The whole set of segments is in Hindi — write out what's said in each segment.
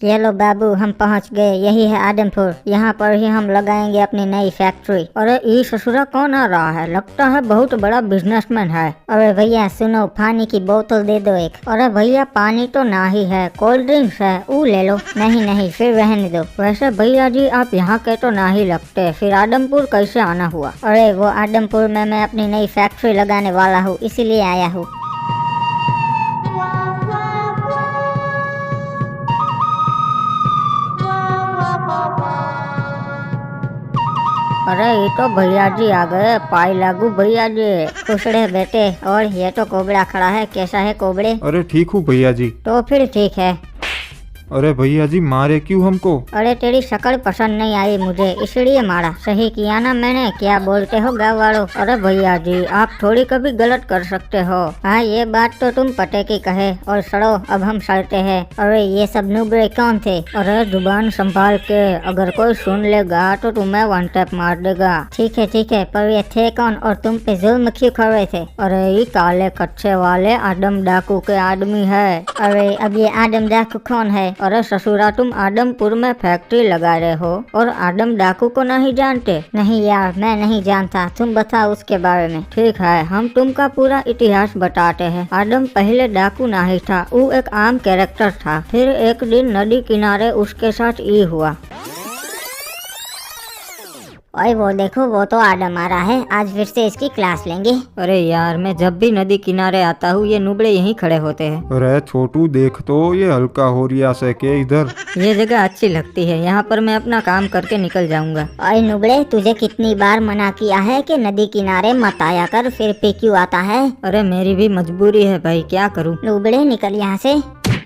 ये लो बाबू, हम पहुंच गए। यही है आदमपुर। यहाँ पर ही हम लगाएंगे अपनी नई फैक्ट्री। अरे ये ससुरा कौन आ रहा है? लगता है बहुत बड़ा बिजनेसमैन है। अरे भैया सुनो, पानी की बोतल दे दो एक। अरे भैया पानी तो ना ही है, कोल्ड ड्रिंक्स है, वो ले लो। नहीं नहीं, फिर रहने दो। वैसे भैया जी आप यहाँ के तो ना ही लगते, फिर आदमपुर कैसे आना हुआ? अरे वो आदमपुर में मैं अपनी नई फैक्ट्री लगाने वाला हूँ, इसीलिए आया हूँ। अरे ये तो भैया जी आ गए। पाई लागू भैया जी। खुश रहे बेटे। और ये तो कोबड़ा खड़ा है। कैसा है कोबड़े? अरे ठीक हूँ भैया जी। तो फिर ठीक है। अरे भैया जी मारे क्यों हमको? अरे तेरी शक्ल पसंद नहीं आई मुझे, इसलिए मारा। सही किया ना मैंने? क्या बोलते हो गाँव वालों? अरे भैया जी आप थोड़ी कभी गलत कर सकते हो। हाँ ये बात तो तुम पते की कहे। और सड़ो अब हम सड़ते हैं। अरे ये सब नुबड़े कौन थे? अरे जुबान संभाल के, अगर कोई सुन लेगा तो तुम्हें वन टैप मार देगा। ठीक है, पर ये थे कौन और तुम पे जुल्म क्यों कर रहे थे? अरे ये काले कच्चे वाले आदम डाकू के आदमी है। अरे अब ये आदम डाकू कौन है? अरे ससुरा तुम आदमपुर में फैक्ट्री लगा रहे हो और आदम डाकू को नहीं जानते? नहीं यार मैं नहीं जानता, तुम बताओ उसके बारे में। ठीक है हम तुमका पूरा इतिहास बताते हैं। आदम पहले डाकू नहीं था, वो एक आम कैरेक्टर था। फिर एक दिन नदी किनारे उसके साथ ये हुआ। ओए वो देखो, वो तो आदम आ रहा है। आज फिर से इसकी क्लास लेंगे। अरे यार मैं जब भी नदी किनारे आता हूँ ये नुबड़े यहीं खड़े होते हैं। अरे छोटू देख तो ये हल्का हो रिया से के इधर। ये जगह अच्छी लगती है, यहाँ पर मैं अपना काम करके निकल जाऊंगा। ओए नुबड़े, तुझे कितनी बार मना किया है कि नदी किनारे मत आया कर, फिर पे क्यों आता है? अरे मेरी भी मजबूरी है भाई, क्या करूँ। नुबड़े निकल यहाँ से।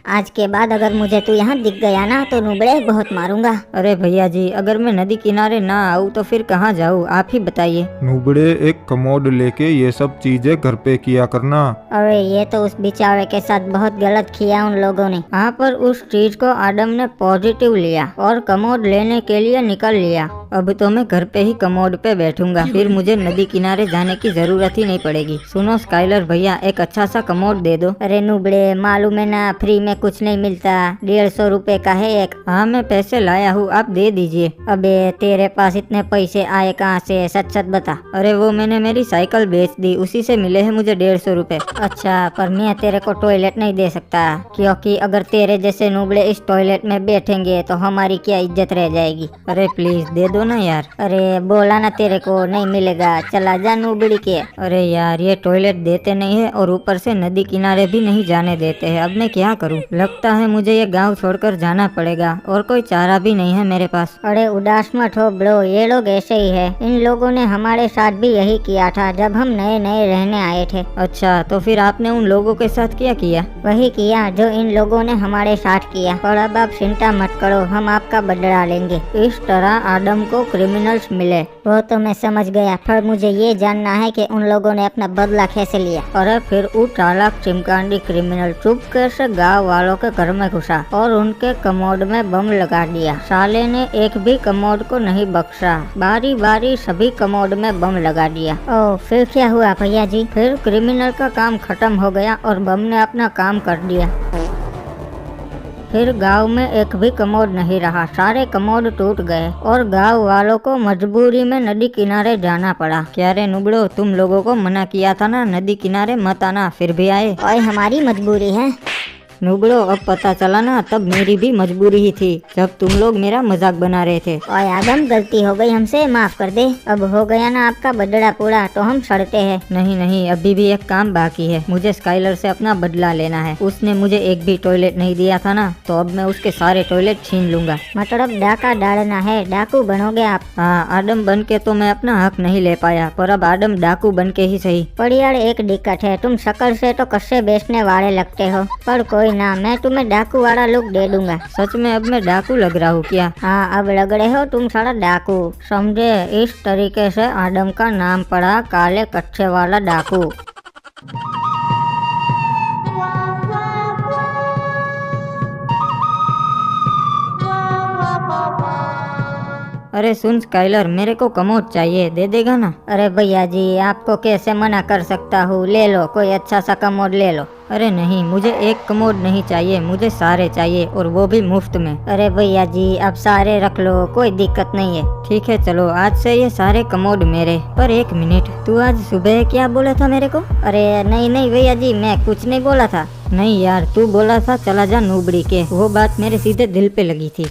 आज के बाद अगर मुझे तू यहाँ दिख गया ना तो नुबड़े बहुत मारूंगा। अरे भैया जी अगर मैं नदी किनारे ना आऊँ तो फिर कहाँ जाऊँ, आप ही बताइए। नुबड़े एक कमोड लेके ये सब चीजें घर पे किया करना। अरे ये तो उस बेचारे के साथ बहुत गलत किया उन लोगों ने। वहाँ पर उस चीज को आदम ने पॉजिटिव लिया और कमोड लेने के लिए निकल लिया। अब तो मैं घर पे ही कमोड पे बैठूंगा, फिर मुझे नदी किनारे जाने की जरूरत ही नहीं पड़ेगी। सुनो स्काइलर भैया, एक अच्छा सा कमोड दे दो। अरे नुबड़े मालूम है ना, फ्री में कुछ नहीं मिलता। 150 रुपए का है एक। हाँ मैं पैसे लाया हूँ, आप दे दीजिए। अबे तेरे पास इतने पैसे आए कहाँ से? सच सच बता। अरे वो मैंने मेरी साइकिल बेच दी, उसी से मिले हैं मुझे 150 रुपए। अच्छा पर मैं तेरे को टॉयलेट नहीं दे सकता, क्योंकि अगर तेरे जैसे नुबड़े इस टॉयलेट में बैठेंगे तो हमारी क्या इज्जत रह जाएगी। अरे प्लीज दे दो ना यार। अरे बोला ना तेरे को नहीं मिलेगा, चला जा नुबड़ी के। अरे यार ये टॉयलेट देते नहीं है और ऊपर से नदी किनारे भी नहीं जाने देते हैं, अब मैं क्या करूं? लगता है मुझे ये गांव छोड़कर जाना पड़ेगा और कोई चारा भी नहीं है मेरे पास। अरे उदास मत हो ब्रो, ये लोग ऐसे ही है। इन लोगों ने हमारे साथ भी यही किया था जब हम नए नए रहने आए थे। अच्छा तो फिर आपने उन लोगों के साथ क्या किया? वही किया जो इन लोगों ने हमारे साथ किया। और अब आप चिंता मत करो, हम आपका बदला लेंगे। इस तरह आदम को क्रिमिनल्स मिले। वो तो मैं समझ गया, पर मुझे ये जानना है कि उन लोगों ने अपना बदला कैसे लिया। अरे फिर वो चालाक चिमकांडी क्रिमिनल चुपके से गाँव वालों के घर में घुसा और उनके कमोड में बम लगा दिया। साले ने एक भी कमोड को नहीं बख्शा, बारी बारी सभी कमोड में बम लगा दिया। ओह फिर क्या हुआ भैया जी? फिर क्रिमिनल का काम खत्म हो गया और बम ने अपना काम कर दिया। फिर गांव में एक भी कमोड नहीं रहा, सारे कमोड टूट गए और गांव वालों को मजबूरी में नदी किनारे जाना पड़ा। क्या रे नुबड़ो, तुम लोगों को मना किया था ना नदी किनारे मत आना, फिर भी आए। और हमारी मजबूरी है। नुबड़ो अब पता चला ना, तब मेरी भी मजबूरी ही थी जब तुम लोग मेरा मजाक बना रहे थे। और आदम गलती हो गई हमसे, माफ कर दे। अब हो गया ना आपका बदला पूरा, तो हम सड़ते हैं। नहीं नहीं, अभी भी एक काम बाकी है। मुझे स्काइलर से अपना बदला लेना है। उसने मुझे एक भी टॉयलेट नहीं दिया था ना, तो अब मैं उसके सारे टॉयलेट छीन लूंगा। मतलब डाका डालना है? डाकू बनोगे आप? हाँ आदम बन के तो मैं अपना हक नहीं ले पाया, पर अब आदम डाकू बन के ही सही। पर यार एक दिक्कत है, तुम शक्ल से तो कस्से बेचने वाले लगते हो, पर कोई ना, मैं तुम्हें डाकू वाला लुक दे दूंगा। सच में अब मैं डाकू लग रहा हूँ क्या? हाँ अब लग रहे हो तुम सारा डाकू, समझे? इस तरीके से आदम का नाम पड़ा काले कच्चे वाला डाकू। अरे सुन स्काइलर, मेरे को कमोड चाहिए, दे देगा ना? अरे भैया जी, आपको कैसे मना कर सकता हूँ, ले लो, कोई अच्छा सा कमोड ले लो। अरे नहीं, मुझे एक कमोड नहीं चाहिए, मुझे सारे चाहिए, और वो भी मुफ्त में। अरे भैया जी, आप सारे रख लो, कोई दिक्कत नहीं है। ठीक है चलो, आज से ये सारे कमोड मेरे। पर एक मिनट, तू आज सुबह क्या बोला था मेरे को? अरे नहीं नहीं भैया जी, मैं कुछ नहीं बोला था। नहीं यार, तू बोला था चला जा नूबड़ी के, वो बात मेरे सीधे दिल पे लगी थी।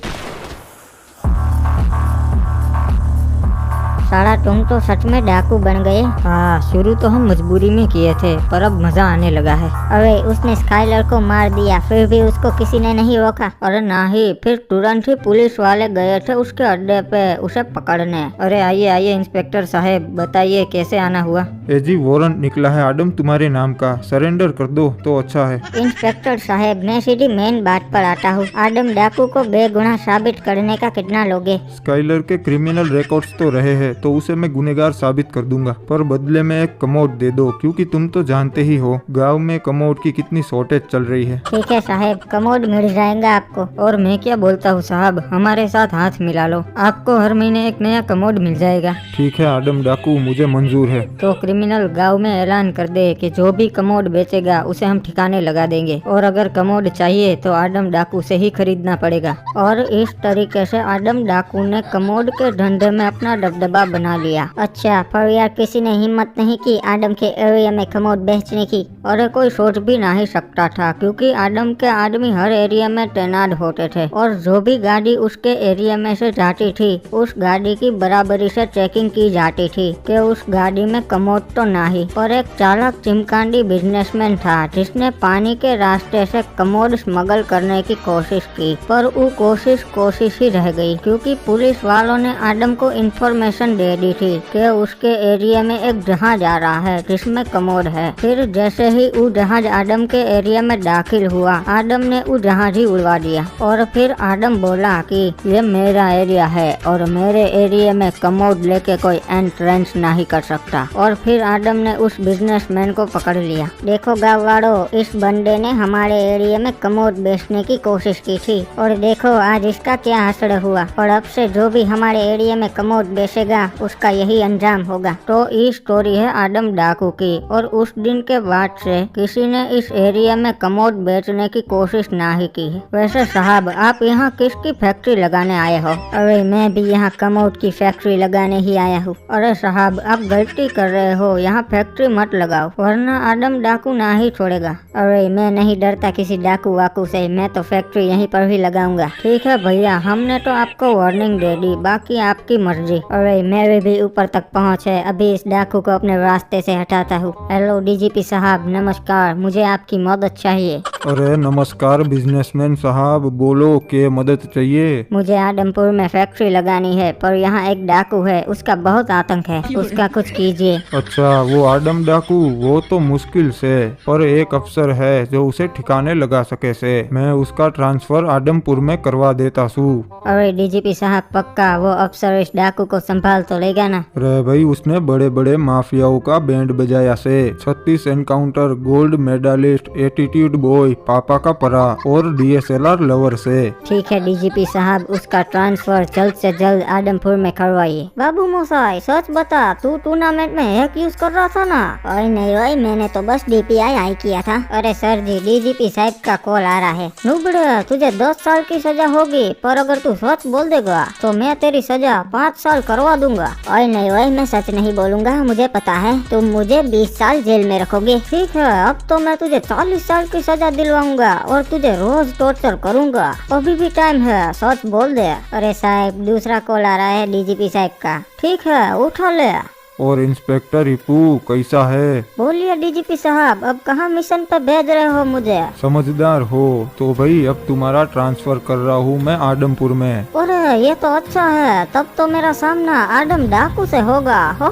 साला तुम तो सच में डाकू बन गए। हाँ, शुरू तो हम मजबूरी में किए थे, पर अब मजा आने लगा है। अरे उसने स्काइलर को मार दिया, फिर भी उसको किसी ने नहीं रोका। अरे नहीं, फिर तुरंत ही पुलिस वाले गए थे उसके अड्डे पे उसे पकड़ने। अरे आइए आइए इंस्पेक्टर साहब, बताइए कैसे आना हुआ? जी वारंट निकला है आडम तुम्हारे नाम का, सरेंडर कर दो तो अच्छा है। इंस्पेक्टर साहब, मैं सीधी मेन बात पर आता हूँ। आडम डाकू को बेगुनाह साबित करने का कितना लोगे? स्काइलर के क्रिमिनल रिकॉर्ड्स तो रहे हैं, तो उसे मैं गुनहगार साबित कर दूंगा, पर बदले में एक कमोड दे दो, क्योंकि तुम तो जानते ही हो गांव में कमोड की कितनी शॉर्टेज चल रही है। ठीक है साहब, कमोड मिल जाएगा आपको। और मैं क्या बोलता हूँ साहब, हमारे साथ हाथ मिला लो, आपको हर महीने एक नया कमोड मिल जाएगा। ठीक है आडम डाकू, मुझे मंजूर है। तो क्रिमिनल गांव में ऐलान कर दे कि जो भी कमोड बेचेगा उसे हम ठिकाने लगा देंगे, और अगर कमोड चाहिए तो आडम डाकू से ही खरीदना पड़ेगा। और इस तरीके से आडम डाकू ने कमोड के धंधे में अपना दबदबा बना लिया। अच्छा, पर यार किसी ने हिम्मत नहीं की आडम के एरिया में कमोड बेचने की। अरे कोई सोच भी नहीं सकता था, क्योंकि आडम के आदमी हर एरिया में तैनात होते थे, और जो भी गाड़ी उसके एरिया में से जाती थी उस गाड़ी की बराबरी से चेकिंग की जाती थी कि उस गाड़ी में कमोड तो नहीं। और एक चालाक चिमकांडी बिजनेसमैन था जिसने पानी के रास्ते से कमोड स्मगल करने की कोशिश की, पर वो कोशिश ही रह गई, क्योंकि पुलिस वालों ने आडम को इंफॉर्मेशन दे दी थी कि उसके एरिया में एक जहाज आ रहा है जिसमें कमोड है। फिर जैसे ही वो जहाज आडम के एरिया में दाखिल हुआ, आडम ने वो जहाज ही उड़वा दिया। और फिर आडम बोला कि ये मेरा एरिया है और मेरे एरिया में कमोड लेके कोई एंट्रेंस नहीं कर सकता। और फिर आडम ने उस बिजनेसमैन को पकड़ लिया। देखो गाँव वालों, इस बंदे ने हमारे एरिया में कमोड बेचने की कोशिश की थी, और देखो आज इसका क्या असर हुआ। और अब से जो भी हमारे एरिया में कमोड बेचेगा उसका यही अंजाम होगा। तो ये स्टोरी है आडम डाकू की, और उस दिन के बाद से किसी ने इस एरिया में कमोड बेचने की कोशिश नहीं की है। वैसे साहब, आप यहाँ किसकी फैक्ट्री लगाने आए हो? अरे मैं भी यहाँ कमोड की फैक्ट्री लगाने ही आया हूँ। अरे साहब, आप गलती कर रहे हो, यहाँ फैक्ट्री मत लगाओ, वरना आडम डाकू ना ही छोड़ेगा। अरे मैं नहीं डरता किसी डाकू वाकू से, मैं तो फैक्ट्री यहीं पर ही लगाऊंगा। ठीक है भैया, हमने तो आपको वार्निंग दे दी, बाकी आपकी मर्जी। अरे मेरे भी ऊपर तक पहुँच है, अभी इस डाकू को अपने रास्ते से हटाता हूँ। हेलो डीजीपी साहब, नमस्कार, मुझे आपकी मदद चाहिए। अरे नमस्कार बिजनेसमैन साहब, बोलो क्या मदद चाहिए? मुझे आदमपुर में फैक्ट्री लगानी है, पर यहाँ एक डाकू है, उसका बहुत आतंक है, उसका कुछ कीजिए। अच्छा, वो आडम डाकू, वो तो मुश्किल से, पर एक अफसर है जो उसे ठिकाने लगा सके से। मैं उसका ट्रांसफर आडमपुर में करवा देता हूँ। अरे डीजीपी साहब, पक्का वो अफसर इस डाकू को संभाल तो लेगा ना? रे भाई, उसने बड़े बड़े माफियाओं का बैंड बजाया से, 36 encounter, gold medalist, attitude boy, पापा का परा और DSLR लवर से। ठीक है डीजीपी साहब, उसका ट्रांसफर जल्द से जल्द आदमपुर में करवाइए। बाबू मोसाई, सच बता, तू टूर्नामेंट में हैक यूज कर रहा था ना? ओए नहीं ओए, मैंने तो बस DPI आई किया था। अरे सर जी, डीजीपी साहब का कॉल आ रहा है। नुबड़े, तुझे 10 साल की सजा होगी, पर अगर तू सच बोल देगा तो मैं तेरी सजा 5 साल करवा दूंगा। ओए नहीं ओए, मैं सच नहीं बोलूंगा, मुझे पता है तुम मुझे 20 साल जेल में रखोगे। ठीक है, अब तो मैं तुझे 40 साल की सजा दिलवाऊंगा और तुझे रोज टॉर्चर करूंगा। अभी भी टाइम है, सच बोल दे। अरे साहब, दूसरा कॉल आ रहा है डीजीपी साहब का। ठीक है, उठा ले। और इंस्पेक्टर रिपू कैसा है? बोलिए डीजीपी साहब, अब कहाँ मिशन पे भेज रहे हो मुझे? समझदार हो तो भाई, अब तुम्हारा ट्रांसफर कर रहा हूँ मैं आडमपुर में। अरे ये तो अच्छा है, तब तो मेरा सामना आडम डाकू से होगा। हो।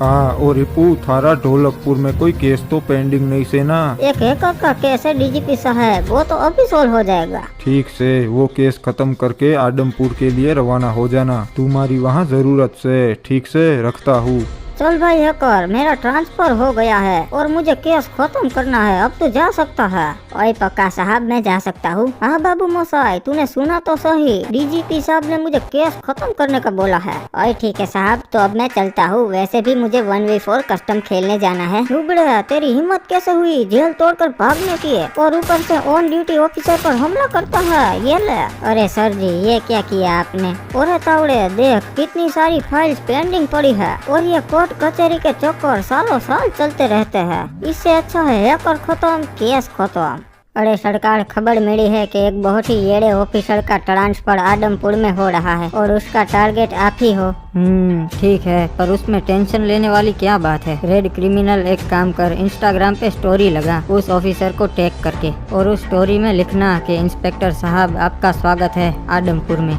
हाँ, और रिपू, थारा ढोलकपुर में कोई केस तो पेंडिंग नहीं से ना? एक हैकर का केस है डीजीपी साहब, वो तो अभी सोल्व हो जाएगा। ठीक से वो केस खत्म करके आडमपुर के लिए रवाना हो जाना, तुम्हारी वहाँ जरूरत से। ठीक से, रखता हूँ। चल भाई हैकर, मेरा ट्रांसफर हो गया है और मुझे केस खत्म करना है, अब तो जा सकता है। ओए पक्का साहब, मैं जा सकता हूँ? हाँ बाबू मोसाई, तूने सुना तो सही, डीजीपी साहब ने मुझे केस खत्म करने का बोला है। ओए ठीक है साहब, तो अब मैं चलता हूँ। वैसे भी मुझे 1v4 कस्टम खेलने जाना है। लुबड़े, तेरी हिम्मत कैसे हुई जेल तोड़कर भागने की, और ऊपर से ऑन ड्यूटी ऑफिसर पर हमला करता है, ये ले। अरे सर जी, ये क्या किया आपने? और तावड़े देख, कितनी सारी फाइल्स पेंडिंग पड़ी है और ये कोर्ट कचहरी के चक्कर सालों साल चलते रहते हैं। इससे अच्छा है हैकर खत्म, केस खत्म। अरे सरकार, खबर मिली है कि एक बहुत ही येड़े ऑफिसर का ट्रांसफर आदमपुर में हो रहा है और उसका टारगेट आप ही हो। ठीक है, पर उसमें टेंशन लेने वाली क्या बात है। रेड क्रिमिनल, एक काम कर, इंस्टाग्राम पे स्टोरी लगा उस ऑफिसर को टैग करके, और उस स्टोरी में लिखना कि इंस्पेक्टर साहब आपका स्वागत है आदमपुर में।